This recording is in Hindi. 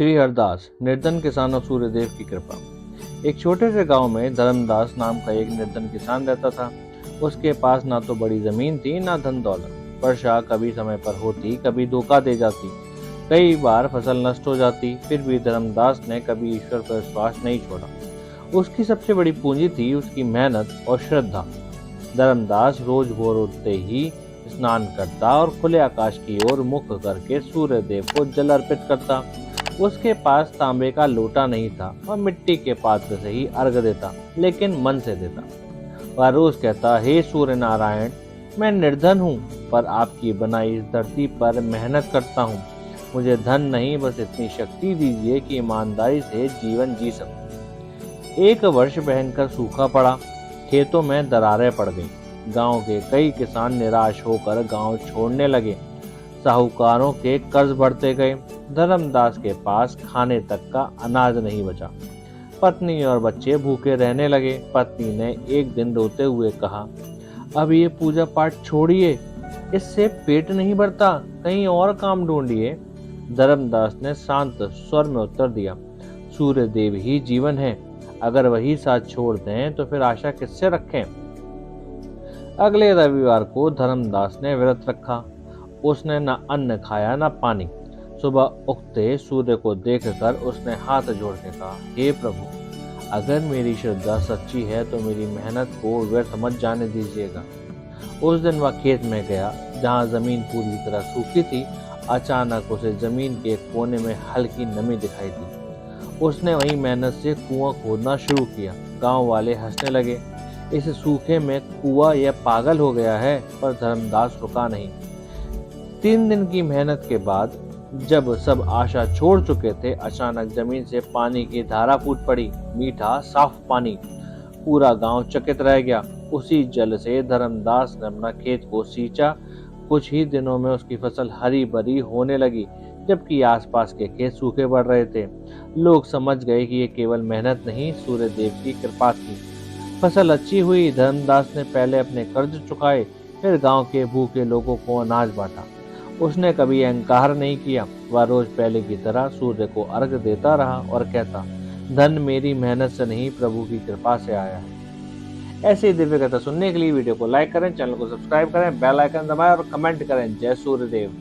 श्री हरदास, निर्धन किसान और सूर्यदेव की कृपा। एक छोटे से गांव में धर्मदास नाम का एक निर्धन किसान रहता था। उसके पास ना तो बड़ी जमीन थी, ना धन दौलत। वर्षा कभी समय पर होती, कभी धोखा दे जाती। कई बार फसल नष्ट हो जाती, फिर भी धर्मदास ने कभी ईश्वर पर विश्वास नहीं छोड़ा। उसकी सबसे बड़ी पूंजी थी उसकी मेहनत और श्रद्धा। धर्मदास रोज भोर उठते ही स्नान करता और खुले आकाश की ओर मुख करके सूर्यदेव को जल अर्पित करता। उसके पास तांबे का लोटा नहीं था और मिट्टी के पात्र से ही अर्घ देता, लेकिन मन से देता। वह रोज कहता, हे सूर्य नारायण, मैं निर्धन हूँ, पर आपकी बनाई इस धरती पर मेहनत करता हूँ। मुझे धन नहीं, बस इतनी शक्ति दीजिए कि ईमानदारी से जीवन जी सकूं। एक वर्ष भयंकर सूखा पड़ा, खेतों में दरारें पड़ गईं। गांव के कई किसान निराश होकर गांव छोड़ने लगे। साहूकारों के कर्ज बढ़ते गए। धर्मदास के पास खाने तक का अनाज नहीं बचा। पत्नी और बच्चे भूखे रहने लगे। पत्नी ने एक दिन रोते हुए कहा, अब ये पूजा पाठ छोड़िए, इससे पेट नहीं भरता, कहीं और काम ढूंढिए। धर्मदास ने शांत स्वर में उत्तर दिया, सूर्य देव ही जीवन है, अगर वही साथ छोड़ दें तो फिर आशा किससे रखें। अगले रविवार को धर्मदास ने व्रत रखा। उसने न अन्न खाया न पानी। सुबह उगते सूर्य को देखकर उसने हाथ जोड़ के कहा, हे प्रभु, अगर मेरी श्रद्धा सच्ची है तो मेरी मेहनत को व्यर्थ मत जाने दीजिएगा। उस दिन वह खेत में गया जहाँ जमीन पूरी तरह सूखी थी। अचानक उसे जमीन के कोने में हल्की नमी दिखाई दी। उसने वही मेहनत से कुआं खोदना शुरू किया। गांव वाले हंसने लगे, इस सूखे में कुआं यह पागल हो गया है, पर धर्मदास रुका नहीं। 3 दिन की मेहनत के बाद जब सब आशा छोड़ चुके थे, अचानक जमीन से पानी की धारा फूट पड़ी। मीठा साफ पानी। पूरा गांव चकित रह गया। उसी जल से धर्मदास ने अपना खेत को सींचा। कुछ ही दिनों में उसकी फसल हरी भरी होने लगी, जबकि आसपास के खेत सूखे पड़ रहे थे। लोग समझ गए कि ये केवल मेहनत नहीं, सूर्य देव की कृपा थी। फसल अच्छी हुई। धर्मदास ने पहले अपने कर्ज चुकाए, फिर गांव के भूखे लोगों को अनाज बांटा। उसने कभी अहंकार नहीं किया। वह रोज पहले की तरह सूर्य को अर्घ देता रहा और कहता, धन मेरी मेहनत से नहीं, प्रभु की कृपा से आया है। ऐसी दिव्य कथा सुनने के लिए वीडियो को लाइक करें, चैनल को सब्सक्राइब करें, बेल आइकन दबाएं और कमेंट करें। जय सूर्यदेव।